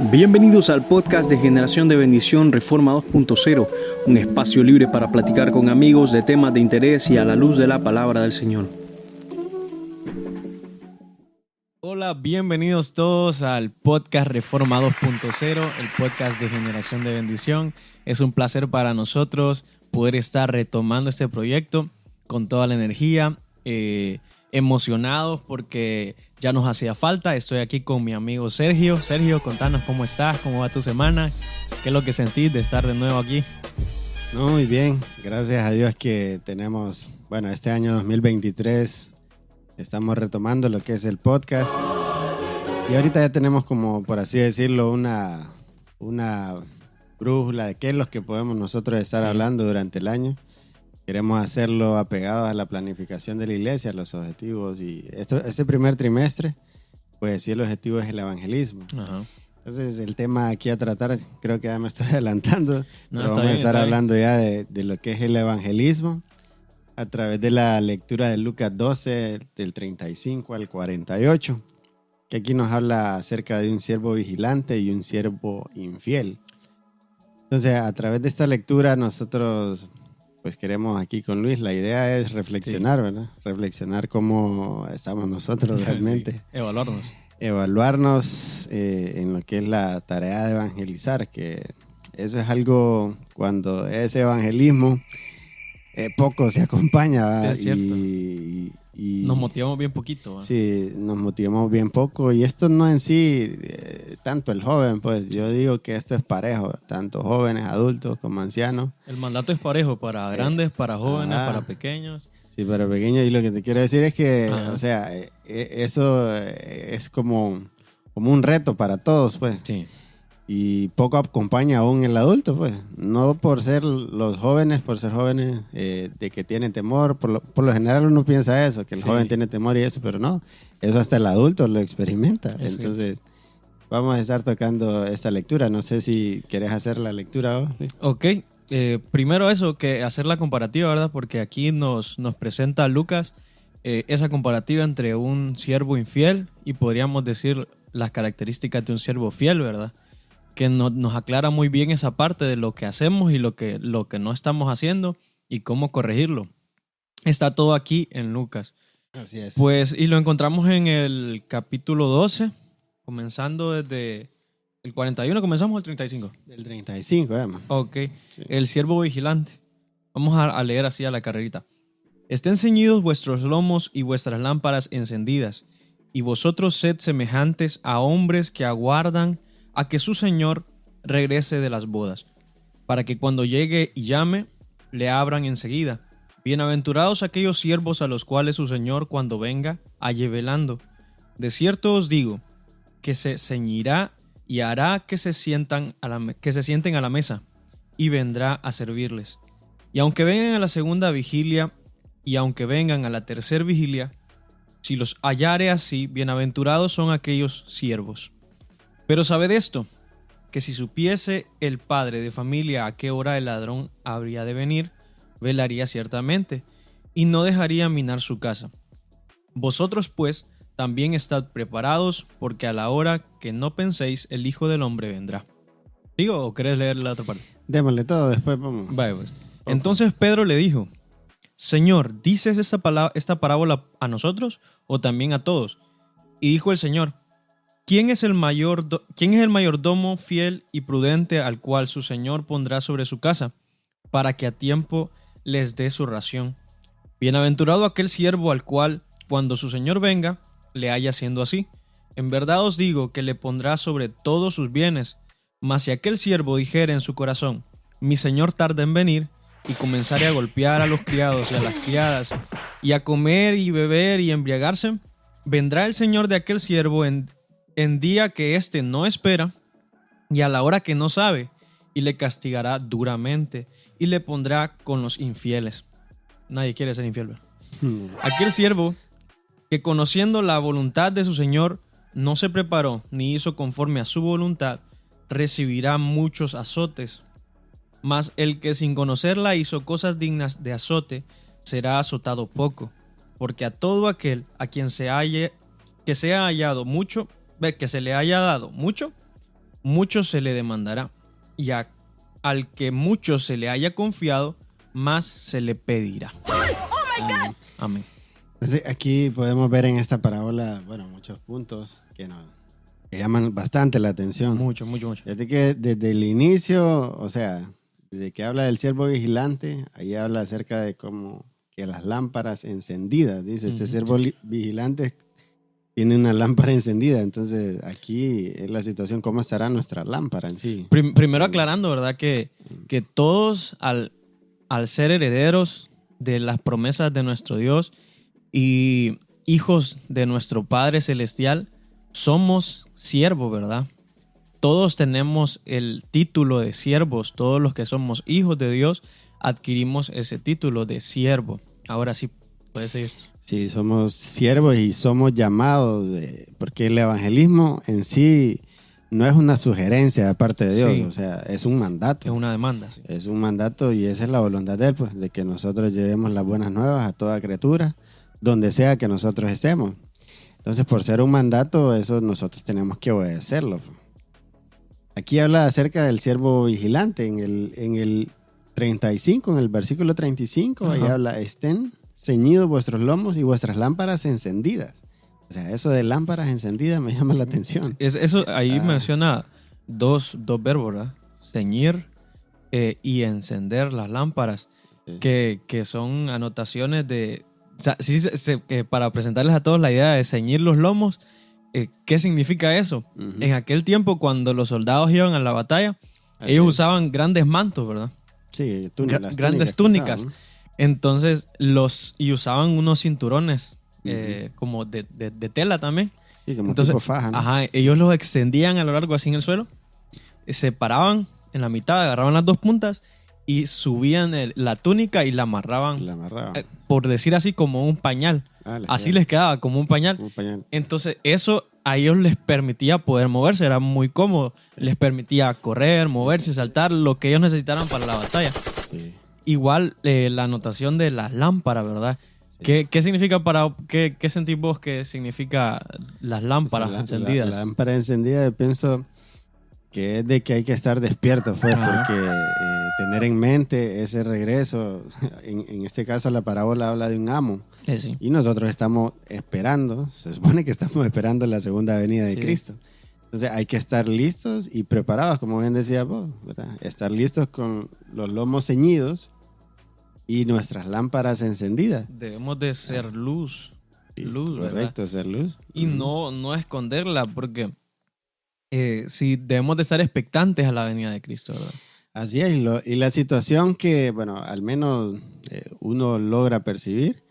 Bienvenidos al podcast de Generación de Bendición Reforma 2.0, un espacio libre para platicar con amigos de temas de interés y a la luz de la palabra del Señor. Hola, bienvenidos todos al podcast Reforma 2.0, el podcast de Generación de Bendición. Es un placer para nosotros poder estar retomando este proyecto con toda la energía, emocionados porque ya nos hacía falta. Estoy aquí con mi amigo Sergio. Sergio, contanos cómo estás, cómo va tu semana, qué es lo que sentís de estar de nuevo aquí. No, muy bien, gracias a Dios que tenemos, este año 2023 estamos retomando lo que es el podcast y ahorita ya tenemos como, por así decirlo, una brújula de qué es lo que podemos nosotros estar hablando durante el año. Queremos hacerlo apegados a la planificación de la iglesia, a los objetivos. Y este primer trimestre, pues sí, el objetivo es el evangelismo. Ajá. Entonces, el tema aquí a tratar, creo que ya me estoy adelantando. Pero vamos a estar hablando ya de lo que es el evangelismo a través de la lectura de Lucas 12, del 35 al 48, que aquí nos habla acerca de un siervo vigilante y un siervo infiel. Entonces, a través de esta lectura, nosotros pues queremos aquí con Luis, la idea es reflexionar, ¿verdad? Reflexionar cómo estamos nosotros realmente. Sí, Evaluarnos en lo que es la tarea de evangelizar, que eso es algo, cuando es evangelismo, poco se acompaña, ¿verdad? Es cierto. Y nos motivamos bien poquito, ¿verdad? Sí, nos motivamos bien poco. Y esto no en sí, tanto el joven, pues yo digo que esto es parejo, tanto jóvenes, adultos como ancianos. El mandato es parejo para grandes, para jóvenes, para pequeños. Sí, para pequeños. Y lo que te quiero decir es que, eso es como un reto para todos, pues. Sí. Y poco acompaña aún el adulto, pues. No por ser los jóvenes, de que tienen temor. Por lo general uno piensa eso, que el joven tiene temor y eso, pero no. Eso hasta el adulto lo experimenta. Entonces, vamos a estar tocando esta lectura. No sé si quieres hacer la lectura vos. Ok. Primero eso, que hacer la comparativa, ¿verdad? Porque aquí nos presenta Lucas esa comparativa entre un siervo infiel y podríamos decir las características de un siervo fiel, ¿verdad? Que nos aclara muy bien esa parte de lo que hacemos y lo que no estamos haciendo y cómo corregirlo. Está todo aquí en Lucas. Así es. Pues, y lo encontramos en el capítulo 12, comenzando desde el 41, ¿comenzamos el 35? Del 35, además. Ok. Sí. El siervo vigilante. Vamos a leer así a la carrerita. Estén ceñidos vuestros lomos y vuestras lámparas encendidas, y vosotros sed semejantes a hombres que aguardan a que su señor regrese de las bodas, para que cuando llegue y llame, le abran enseguida. Bienaventurados aquellos siervos a los cuales su señor cuando venga halle velando. De cierto os digo, que se ceñirá y hará que se sienten a la mesa, y vendrá a servirles. Y aunque vengan a la segunda vigilia, y aunque vengan a la tercera vigilia, si los hallare así, bienaventurados son aquellos siervos. Pero sabed esto, que si supiese el padre de familia a qué hora el ladrón habría de venir, velaría ciertamente, y no dejaría minar su casa. Vosotros pues también estad preparados, porque a la hora que no penséis, el Hijo del Hombre vendrá. ¿Digo o querés leer la otra parte? Démosle todo, después vamos. Vale, pues. Entonces Pedro le dijo, Señor, ¿dices esta parábola a nosotros o también a todos? Y dijo el Señor, ¿Quién es el mayordomo fiel y prudente al cual su señor pondrá sobre su casa, para que a tiempo les dé su ración? Bienaventurado aquel siervo al cual, cuando su señor venga, le haya siendo así. En verdad os digo que le pondrá sobre todos sus bienes. Mas si aquel siervo dijere en su corazón, mi señor tarda en venir, y comenzare a golpear a los criados y a las criadas, y a comer y beber y embriagarse, vendrá el señor de aquel siervo en día que éste no espera y a la hora que no sabe, y le castigará duramente y le pondrá con los infieles. Nadie quiere ser infiel, ¿verdad? Aquel siervo que conociendo la voluntad de su señor no se preparó ni hizo conforme a su voluntad, recibirá muchos azotes. Mas el que sin conocerla hizo cosas dignas de azote será azotado poco, porque a todo aquel a quien que se le haya dado mucho, mucho se le demandará, y al que mucho se le haya confiado, más se le pedirá. Amén. Amén. Entonces, aquí podemos ver en esta parábola, muchos puntos que llaman bastante la atención. Mucho. Fíjate que desde el inicio, o sea, desde que habla del siervo vigilante, ahí habla acerca de cómo que las lámparas encendidas, dice, este siervo vigilante tiene una lámpara encendida. Entonces, aquí es la situación, ¿cómo estará nuestra lámpara en sí? Primero aclarando, ¿verdad? Que todos al ser herederos de las promesas de nuestro Dios y hijos de nuestro Padre Celestial, somos siervos, ¿verdad? Todos tenemos el título de siervos. Todos los que somos hijos de Dios adquirimos ese título de siervo. Ahora sí, puedes seguir. Sí, somos siervos y somos llamados, porque el evangelismo en sí no es una sugerencia de parte de Dios, Sí. o sea, es un mandato. Es una demanda, sí. Es un mandato y esa es la voluntad de Él, pues, de que nosotros llevemos las buenas nuevas a toda criatura, donde sea que nosotros estemos. Entonces, por ser un mandato, eso nosotros tenemos que obedecerlo. Aquí habla acerca del siervo vigilante, en el 35, en el versículo 35, ahí habla, estén ceñidos vuestros lomos y vuestras lámparas encendidas. O sea, eso de lámparas encendidas me llama la atención. Eso ahí menciona dos verbos, ¿verdad? Ceñir y encender las lámparas, Sí. que son anotaciones de... O sea, sí, para presentarles a todos la idea de ceñir los lomos, ¿qué significa eso? Ujú. En aquel tiempo, cuando los soldados iban a la batalla, Así ellos es. usaban grandes mantos, ¿verdad? Sí, las Grandes que túnicas. usaban. Entonces, y usaban unos cinturones como de tela también. Sí, como Entonces, tipo faja, ¿no? ajá, ellos los extendían a lo largo así en el suelo, se paraban en la mitad, agarraban las dos puntas y subían la túnica y la amarraban, La amarraba. por decir así, como un pañal. Así les quedaba, como un pañal. Un pañal. Entonces, eso a ellos les permitía poder moverse, era muy cómodo. Les permitía correr, moverse, saltar, lo que ellos necesitaran para la batalla. Sí. Igual la anotación de las lámparas, ¿verdad? Sí. ¿Qué significa qué sentís vos que significa las lámparas O sea, encendidas? La lámpara encendida, yo pienso que es de que hay que estar despiertos, pues, Ajá. porque tener en mente ese regreso, en este caso la parábola habla de un amo, Sí. y nosotros estamos esperando, se supone que estamos esperando la segunda venida de Sí. Cristo. Entonces hay que estar listos y preparados, como bien decía vos, ¿verdad? Estar listos con los lomos ceñidos y nuestras lámparas encendidas. Debemos de ser luz, Sí, ¿verdad? correcto, ser luz. Y no esconderla, porque sí debemos de estar expectantes a la venida de Cristo, ¿verdad? Así es, y la situación que, bueno, al menos uno logra percibir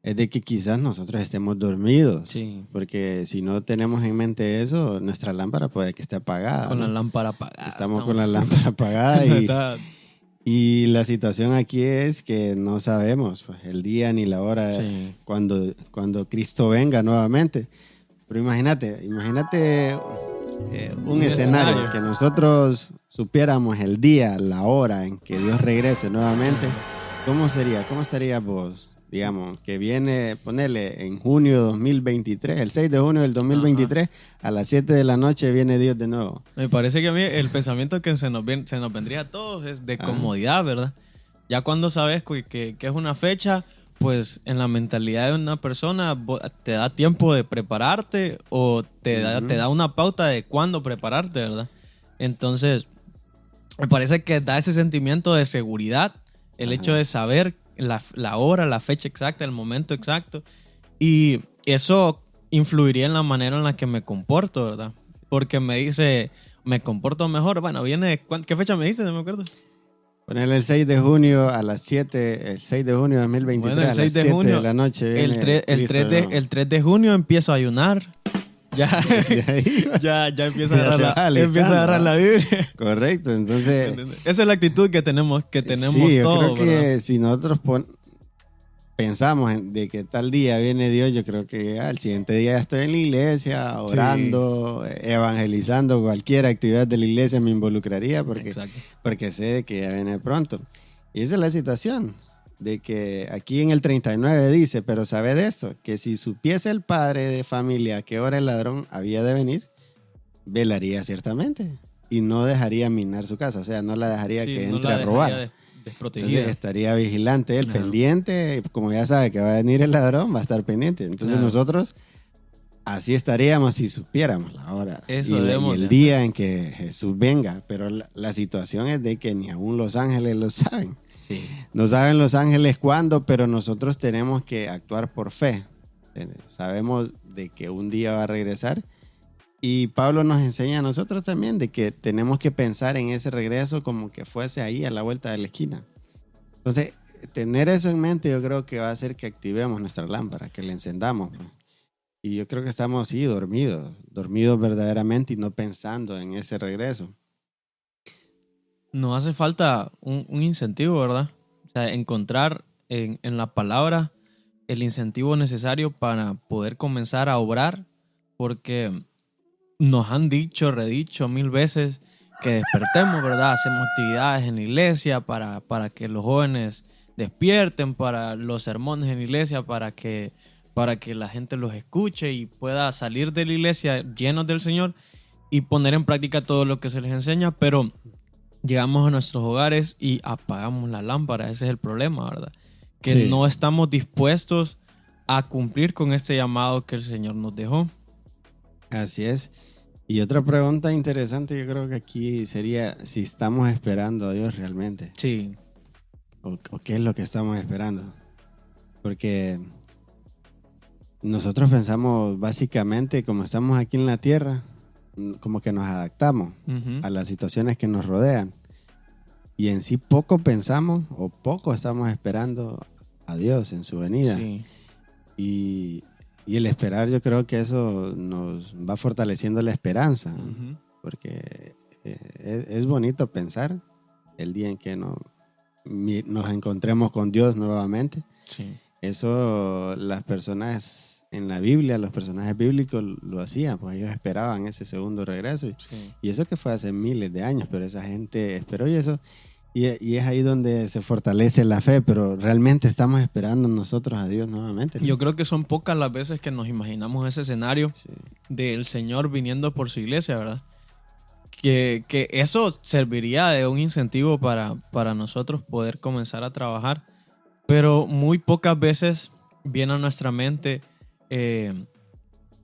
es de que quizás nosotros estemos dormidos. Sí. Porque si no tenemos en mente eso, nuestra lámpara puede que esté apagada. Con ¿no? la lámpara apagada. Estamos con la lámpara apagada Está- y la situación aquí es que no sabemos pues, el día ni la hora Sí. cuando Cristo venga nuevamente. Pero imagínate un escenario que nosotros supiéramos el día, la hora en que Dios regrese nuevamente. ¿Cómo sería? ¿Cómo estarías vos? Digamos, que viene, ponerle en junio de 2023, el 6 de junio del 2023, a las 7 de la noche viene Dios de nuevo. Me parece que a mí el pensamiento que se nos vendría a todos es de comodidad, ¿verdad? Ya cuando sabes que es una fecha, pues en la mentalidad de una persona te da tiempo de prepararte o te da una pauta de cuándo prepararte, ¿verdad? Entonces, me parece que da ese sentimiento de seguridad, el hecho de saber la hora, la fecha exacta, el momento exacto. Y eso influiría en la manera en la que me comporto, ¿verdad? Porque me comporto mejor. Bueno, ¿qué fecha me dice? No me acuerdo. Ponerle el 6 de junio a las 7, el 6 de junio de 2023 Bueno, el a 6 las de 7 junio, de la noche viene el 3 de junio empiezo a ayunar. Ya, ya empieza a agarrar la Biblia. Correcto, entonces... Esa es la actitud que tenemos sí, yo todos, creo que ¿verdad? si nosotros pensamos de que tal día viene Dios, yo creo que al siguiente día ya estoy en la iglesia, orando, evangelizando, cualquier actividad de la iglesia me involucraría porque sé de que ya viene pronto. Y esa es la situación, de que aquí en el 39 dice, pero sabe de esto, que si supiese el padre de familia a qué hora el ladrón había de venir, velaría ciertamente. y no dejaría minar su casa, o sea, no la dejaría Sí, que no entre la a dejaría robar. desprotegida. Entonces estaría vigilante, él Ajá. pendiente, como ya sabe que va a venir el ladrón, va a estar pendiente. Entonces Claro. nosotros así estaríamos si supiéramos la hora Eso y debemos el de día hacer. en que Jesús venga, pero la situación es de que ni aún los ángeles lo saben. Sí. No saben los ángeles cuándo, pero nosotros tenemos que actuar por fe. Sabemos de que un día va a regresar y Pablo nos enseña a nosotros también de que tenemos que pensar en ese regreso como que fuese ahí a la vuelta de la esquina. Entonces, tener eso en mente yo creo que va a hacer que activemos nuestra lámpara, que la encendamos, pues. Y yo creo que estamos, sí, dormidos verdaderamente y no pensando en ese regreso. Nos hace falta un incentivo, ¿verdad? O sea, encontrar en la palabra el incentivo necesario para poder comenzar a obrar, porque nos han dicho, redicho 1000 veces que despertemos, ¿verdad? Hacemos actividades en la iglesia para que los jóvenes despierten, para los sermones en la iglesia, para que la gente los escuche y pueda salir de la iglesia llenos del Señor y poner en práctica todo lo que se les enseña, pero llegamos a nuestros hogares y apagamos la lámpara. Ese es el problema, ¿verdad? Que Sí. no estamos dispuestos a cumplir con este llamado que el Señor nos dejó. Así es. Y otra pregunta interesante yo creo que aquí sería si estamos esperando a Dios realmente. Sí. O qué es lo que estamos esperando. Porque nosotros pensamos básicamente como estamos aquí en la tierra, como que nos adaptamos Ujú. a las situaciones que nos rodean. Y en sí poco pensamos o poco estamos esperando a Dios en su venida. Sí. Y el esperar, yo creo que eso nos va fortaleciendo la esperanza, ¿no? Ujú. Porque es bonito pensar el día en que nos encontremos con Dios nuevamente. Sí. Eso las personas en la Biblia, los personajes bíblicos lo hacían, pues ellos esperaban ese segundo regreso. Sí. Y eso que fue hace miles de años, pero esa gente esperó y eso. Y es ahí donde se fortalece la fe, pero realmente estamos esperando nosotros a Dios nuevamente, ¿no? Yo creo que son pocas las veces que nos imaginamos ese escenario Sí. del Señor viniendo por su iglesia, ¿verdad? Que eso serviría de un incentivo para nosotros poder comenzar a trabajar, pero muy pocas veces viene a nuestra mente ese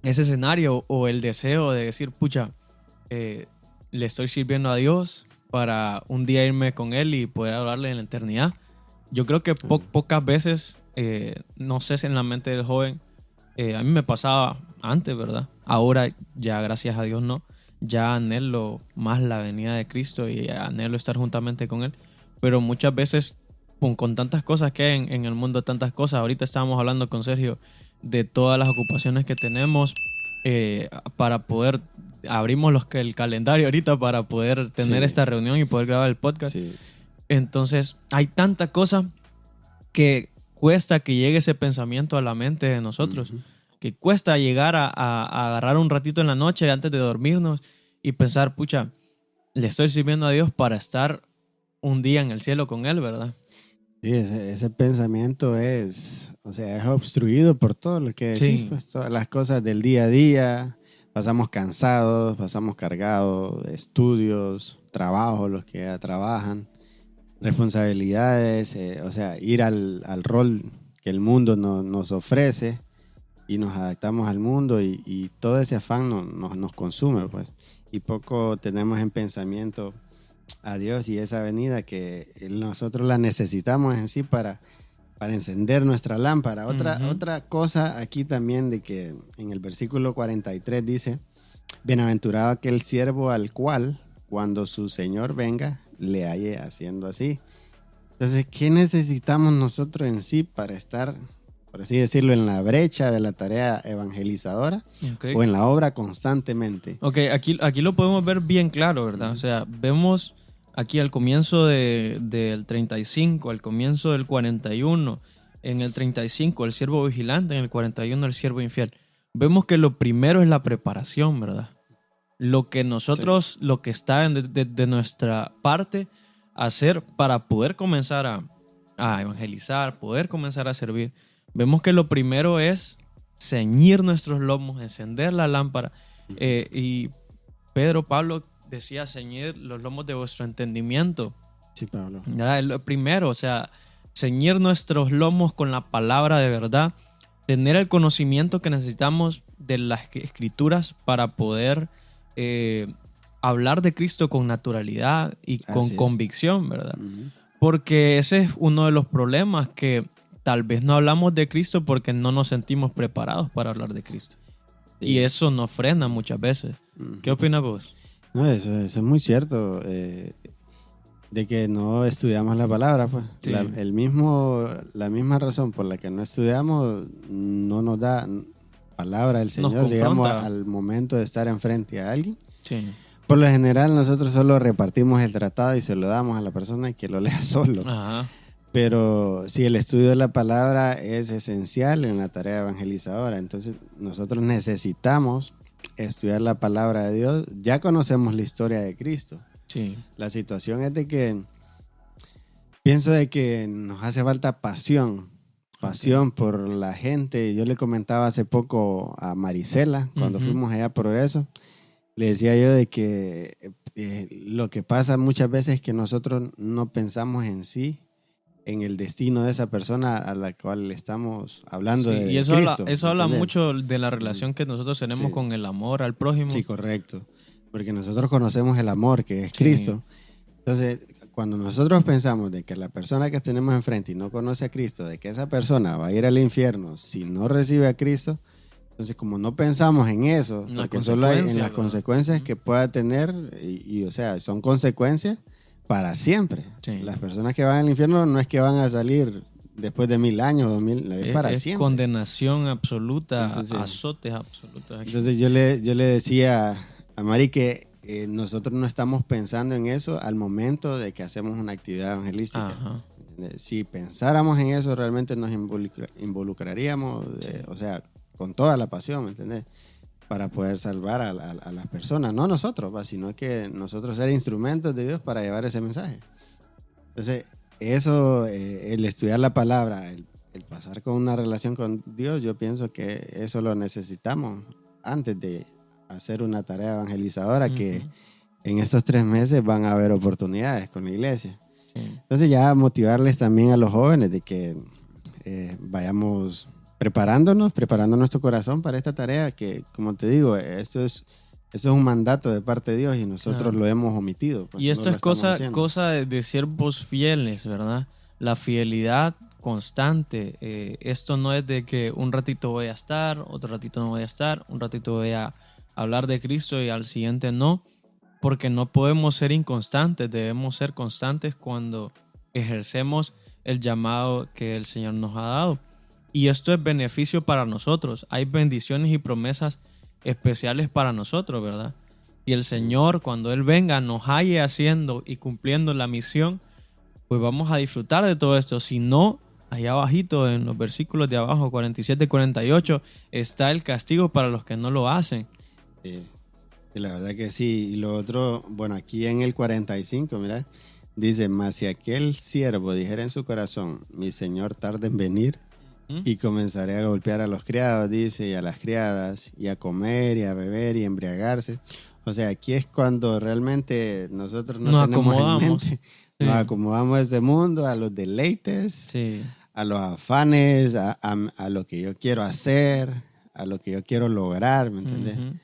escenario o el deseo de decir, pucha, le estoy sirviendo a Dios para un día irme con Él y poder hablarle en la eternidad. Yo creo que pocas veces, no sé si en la mente del joven, a mí me pasaba antes, ¿verdad? Ahora ya, gracias a Dios, no. Ya anhelo más la venida de Cristo y anhelo estar juntamente con Él. Pero muchas veces, con tantas cosas que hay en el mundo, tantas cosas. Ahorita estábamos hablando con Sergio de todas las ocupaciones que tenemos para poder... Abrimos el calendario ahorita para poder tener Sí. esta reunión y poder grabar el podcast. Sí. Entonces, hay tanta cosa que cuesta que llegue ese pensamiento a la mente de nosotros. Ujú. Que cuesta llegar a agarrar un ratito en la noche antes de dormirnos y pensar, pucha, le estoy sirviendo a Dios para estar un día en el cielo con Él, ¿verdad? Sí, ese pensamiento es obstruido por todo lo que decís, Sí. pues, todas las cosas del día a día. Pasamos cansados, pasamos cargados, estudios, trabajos, los que ya trabajan, responsabilidades, ir al rol que el mundo nos ofrece y nos adaptamos al mundo y todo ese afán nos consume, pues. Y poco tenemos en pensamiento a Dios y esa venida que nosotros la necesitamos en sí para encender nuestra lámpara. Otra cosa aquí también de que en el versículo 43 dice, bienaventurado aquel siervo al cual cuando su Señor venga le halle haciendo así. Entonces, ¿qué necesitamos nosotros en sí para estar, por así decirlo, en la brecha de la tarea evangelizadora Okay. o en la obra constantemente? Ok, aquí lo podemos ver bien claro, ¿verdad? O sea, vemos aquí al comienzo del 35, al comienzo del 41, en el 35 el siervo vigilante, en el 41 el siervo infiel. Vemos que lo primero es la preparación, ¿verdad? Lo que nosotros, lo que está de nuestra parte, hacer para poder comenzar a evangelizar, poder comenzar a servir. Vemos que lo primero es ceñir nuestros lomos, encender la lámpara. Y Pablo decía, ceñid los lomos de vuestro entendimiento. Sí, Pablo. ¿Verdad? Lo primero, o sea, ceñir nuestros lomos con la palabra de verdad, tener el conocimiento que necesitamos de las escrituras para poder hablar de Cristo con naturalidad y con Así es. convicción, ¿verdad? Ujú. Porque ese es uno de los problemas, que tal vez no hablamos de Cristo porque no nos sentimos preparados para hablar de Cristo. Sí. Y eso nos frena muchas veces. Ujú. ¿Qué opinas vos? No, eso es muy cierto, de que no estudiamos la palabra, pues. Sí. La misma razón por la que no estudiamos no nos da palabra del Nos Señor, digamos, confronta. al momento de estar enfrente a alguien. Sí. Por lo general, nosotros solo repartimos el tratado y se lo damos a la persona que lo lea solo. Ajá. Pero sí, el estudio de la palabra es esencial en la tarea evangelizadora. Entonces, nosotros necesitamos estudiar la palabra de Dios. Ya conocemos la historia de Cristo. Sí. La situación es de que pienso de que nos hace falta pasión por la gente. Yo le comentaba hace poco a Marisela, cuando Ujú. fuimos allá a Progreso, le decía yo de que lo que pasa muchas veces es que nosotros no pensamos en sí, en el destino de esa persona a la cual estamos hablando Sí, de y eso Cristo. habla ¿entendés? mucho de la relación que nosotros tenemos Sí. con el amor al prójimo. Sí, correcto. Porque nosotros conocemos el amor que es Sí. Cristo. Entonces, cuando nosotros pensamos de que la persona que tenemos enfrente y no conoce a Cristo, de que esa persona va a ir al infierno si no recibe a Cristo, entonces como no pensamos en eso, En las porque solo hay en consecuencias, las ¿verdad? consecuencias que pueda tener, o sea, son consecuencias para siempre. Sí. Las personas que van al infierno no es que van a salir después de 1000 años, 2000, es para Es siempre. condenación absoluta, Entonces- azotes absolutos. Entonces yo le decía a Mari que nosotros no estamos pensando en eso al momento de que hacemos una actividad evangelística. Ajá. ¿Entendés? Si pensáramos en eso, realmente nos involucraríamos, o sea, con toda la pasión, ¿me entendés? Para poder salvar a las personas, no nosotros, sino que nosotros ser instrumentos de Dios para llevar ese mensaje. Entonces, eso, el estudiar la palabra, el pasar con una relación con Dios, yo pienso que eso lo necesitamos antes de hacer una tarea evangelizadora, que Ujú. en estos 3 meses van a haber oportunidades con la iglesia. Sí. Entonces ya motivarles también a los jóvenes de que vayamos preparando nuestro corazón para esta tarea que, como te digo, eso es un mandato de parte de Dios y nosotros Claro. lo hemos omitido. pues, Y esto no lo es cosa, estamos haciendo. cosa de siervos fieles, ¿verdad? La fidelidad constante. Esto no es de que un ratito voy a estar, otro ratito no voy a estar, un ratito voy a hablar de Cristo y al siguiente no, porque no podemos ser inconstantes, debemos ser constantes cuando ejercemos el llamado que el Señor nos ha dado. Y esto es beneficio para nosotros. Hay bendiciones y promesas especiales para nosotros, ¿verdad? Y el Señor, cuando Él venga, nos halle haciendo y cumpliendo la misión, pues vamos a disfrutar de todo esto. Si no, allá abajito, en los versículos de abajo, 47 y 48, está el castigo para los que no lo hacen. Sí, la verdad que sí. Y lo otro, bueno, aquí en el 45, mira, dice, mas si aquel siervo dijera en su corazón, mi señor tarda en venir, y comenzaré a golpear a los criados, dice, y a las criadas, y a comer, y a beber, y a embriagarse. O sea, aquí es cuando realmente nosotros no Nos tenemos acomodamos. en mente, Sí. nos acomodamos a este mundo, a los deleites, Sí, a los afanes, a lo que yo quiero hacer, a lo que yo quiero lograr, ¿me entendés? Ujú.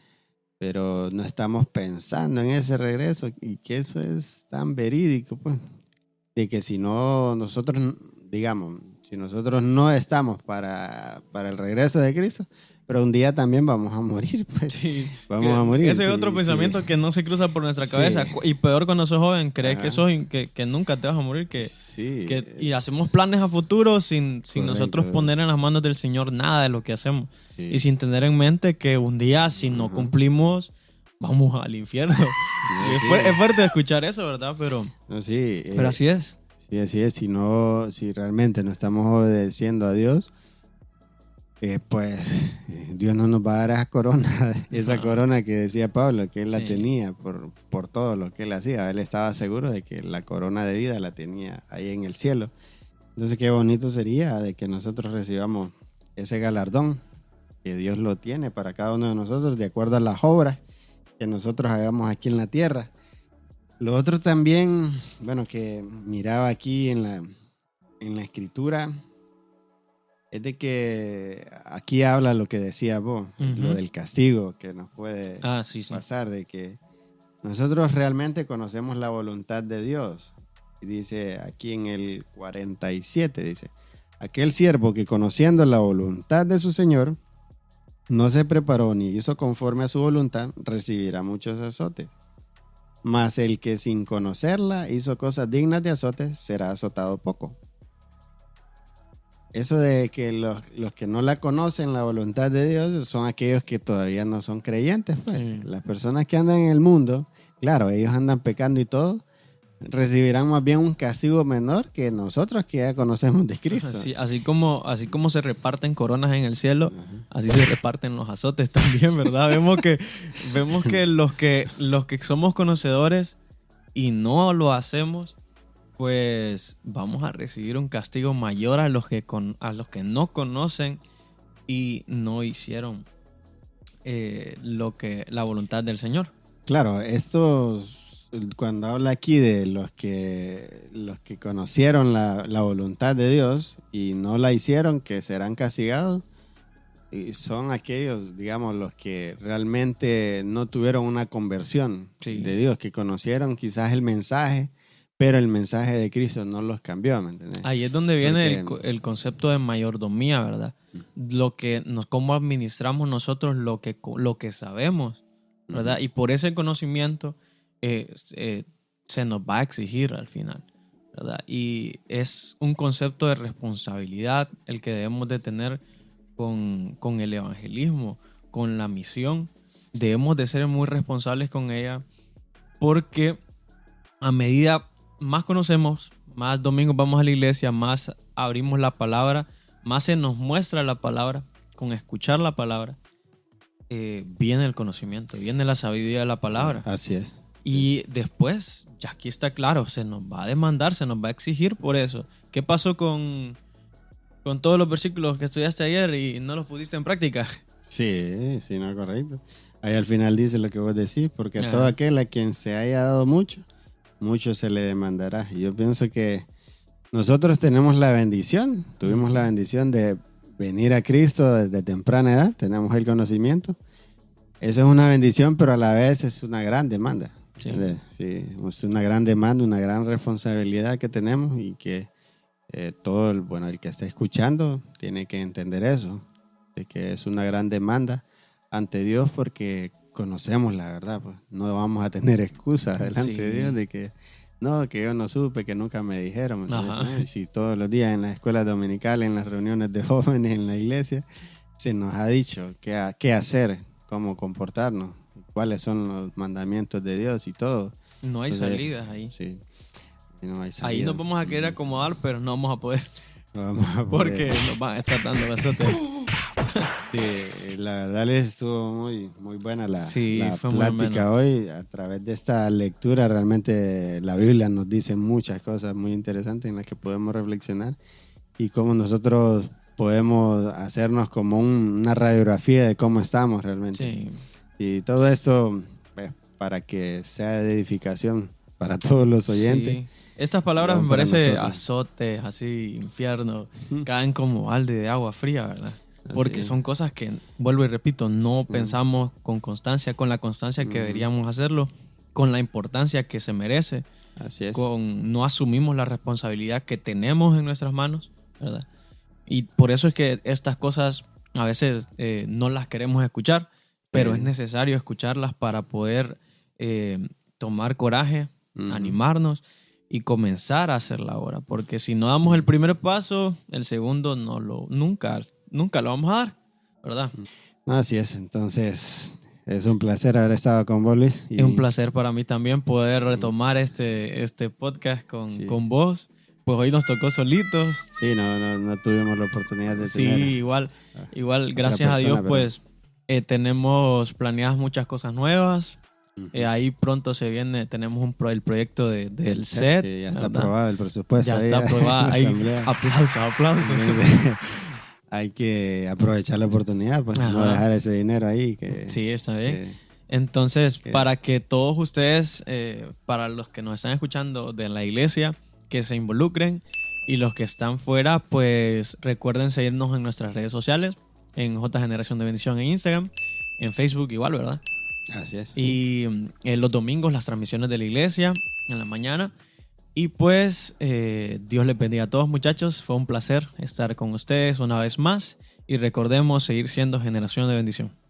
Pero no estamos pensando en ese regreso y que eso es tan verídico, pues, de que si no nosotros, digamos, si nosotros no estamos para el regreso de Cristo, pero un día también vamos a morir, pues, Sí. vamos a morir. Ese es sí, otro sí. pensamiento que no se cruza por nuestra Sí. cabeza. Y peor cuando sos joven, crees Ajá. que, que nunca te vas a morir, Sí, y hacemos planes a futuro sin Correcto. nosotros poner en las manos del Señor nada de lo que hacemos. sí, Y sin tener en mente que un día, si no Ajá. cumplimos, vamos al infierno. Y sí. es fuerte escuchar eso, ¿verdad? Pero No, sí, así es. Sí, así es. Si realmente no estamos obedeciendo a Dios, pues Dios no nos va a dar esa corona, esa Ajá. corona que decía Pablo, que él la Sí. tenía por todo lo que él hacía. Él estaba seguro de que la corona de vida la tenía ahí en el cielo. Entonces, qué bonito sería de que nosotros recibamos ese galardón, que Dios lo tiene para cada uno de nosotros, de acuerdo a las obras que que nosotros hagamos aquí en la tierra. Lo otro también, bueno, que miraba aquí en la escritura, es de que aquí habla lo que decía vos, lo del castigo que nos puede pasar, de que nosotros realmente conocemos la voluntad de Dios. Y dice aquí en el 47, dice, aquel siervo que conociendo la voluntad de su Señor, no se preparó ni hizo conforme a su voluntad, recibirá muchos azotes. Mas el que sin conocerla hizo cosas dignas de azotes, será azotado poco. Eso de que los que no la conocen, la voluntad de Dios, son aquellos que todavía no son creyentes. Pues. Sí. Las personas que andan en el mundo, claro, ellos andan pecando y todo, recibirán más bien un castigo menor que nosotros que ya conocemos de Cristo. Así como se reparten coronas en el cielo, así se reparten los azotes también, ¿verdad? Vemos que los que somos conocedores y no lo hacemos, pues vamos a recibir un castigo mayor a los que no conocen y no hicieron la voluntad del Señor. Claro, cuando habla aquí de los que conocieron la voluntad de Dios y no la hicieron, que serán castigados, y son aquellos, digamos, los que realmente no tuvieron una conversión de Dios, que conocieron quizás el mensaje, pero el mensaje de Cristo no los cambió, ¿me entiendes? Ahí es donde viene el concepto de mayordomía, ¿verdad? Cómo administramos nosotros lo que sabemos, ¿verdad? Y por ese conocimiento se nos va a exigir al final, ¿verdad? Y es un concepto de responsabilidad el que debemos de tener con el evangelismo, con la misión. Debemos de ser muy responsables con ella, porque a medida más conocemos, más domingos vamos a la iglesia, más abrimos la palabra, más se nos muestra la palabra. Con escuchar la palabra viene el conocimiento, viene la sabiduría de la palabra. Así es. Y después, ya aquí está claro, se nos va a demandar, se nos va a exigir por eso. ¿Qué pasó con todos los versículos que estudiaste ayer y no los pusiste en práctica? Sí, no, correcto. Ahí al final dice lo que vos decís, porque a todo aquel a quien se haya dado mucho, mucho se le demandará. Y yo pienso que nosotros tenemos la bendición, tuvimos la bendición de venir a Cristo desde temprana edad, tenemos el conocimiento. Eso es una bendición, pero a la vez es una gran demanda. Sí, es una gran demanda, una gran responsabilidad que tenemos, y que el que está escuchando tiene que entender eso, de que es una gran demanda ante Dios, porque conocemos la verdad, pues no vamos a tener excusas delante de Dios de que yo no supe, que nunca me dijeron. Y si todos los días en las escuelas dominicales, en las reuniones de jóvenes, en la iglesia, se nos ha dicho qué hacer, cómo comportarnos, cuáles son los mandamientos de Dios y todo. No hay salidas ahí. Sí, no hay salidas. Ahí nos vamos a querer acomodar, pero no vamos a poder. No vamos a poder. Porque nos van a estar dando azotes. Sí, la verdad les estuvo muy, muy buena la fue plática hoy. A través de esta lectura, realmente la Biblia nos dice muchas cosas muy interesantes en las que podemos reflexionar, y cómo nosotros podemos hacernos como una radiografía de cómo estamos realmente. Sí. Y todo eso para que sea de edificación para todos los oyentes. Sí. Estas palabras me parece azotes, así, infierno, caen como balde de agua fría, ¿verdad? Porque son cosas que, vuelvo y repito, no pensamos con constancia, con la constancia que deberíamos hacerlo, con la importancia que se merece. Así es. No asumimos la responsabilidad que tenemos en nuestras manos, ¿verdad? Y por eso es que estas cosas a veces no las queremos escuchar, pero es necesario escucharlas para poder tomar coraje, animarnos y comenzar a hacer la obra. Porque si no damos el primer paso, el segundo nunca lo vamos a dar, ¿verdad? Así es. Entonces, es un placer haber estado con vos, Luis. Es un placer para mí también poder retomar este podcast con vos. Pues hoy nos tocó solitos. Sí, no tuvimos la oportunidad de tener. Sí, igual gracias a Dios, pues tenemos planeadas muchas cosas nuevas. Ahí pronto se viene, tenemos el proyecto del set. Sí, ya está aprobado el presupuesto. Ya está aprobado. Aplausos. Hay que aprovechar la oportunidad, pues no dejar ese dinero ahí. Sí, está bien. Entonces, para que todos ustedes, para los que nos están escuchando de la iglesia, que se involucren, y los que están fuera, pues recuerden seguirnos en nuestras redes sociales, en J Generación de Bendición en Instagram, en Facebook igual, ¿verdad? Así es. Y los domingos las transmisiones de la iglesia en la mañana. Y pues Dios les bendiga a todos, muchachos. Fue un placer estar con ustedes una vez más y recordemos seguir siendo generación de bendición.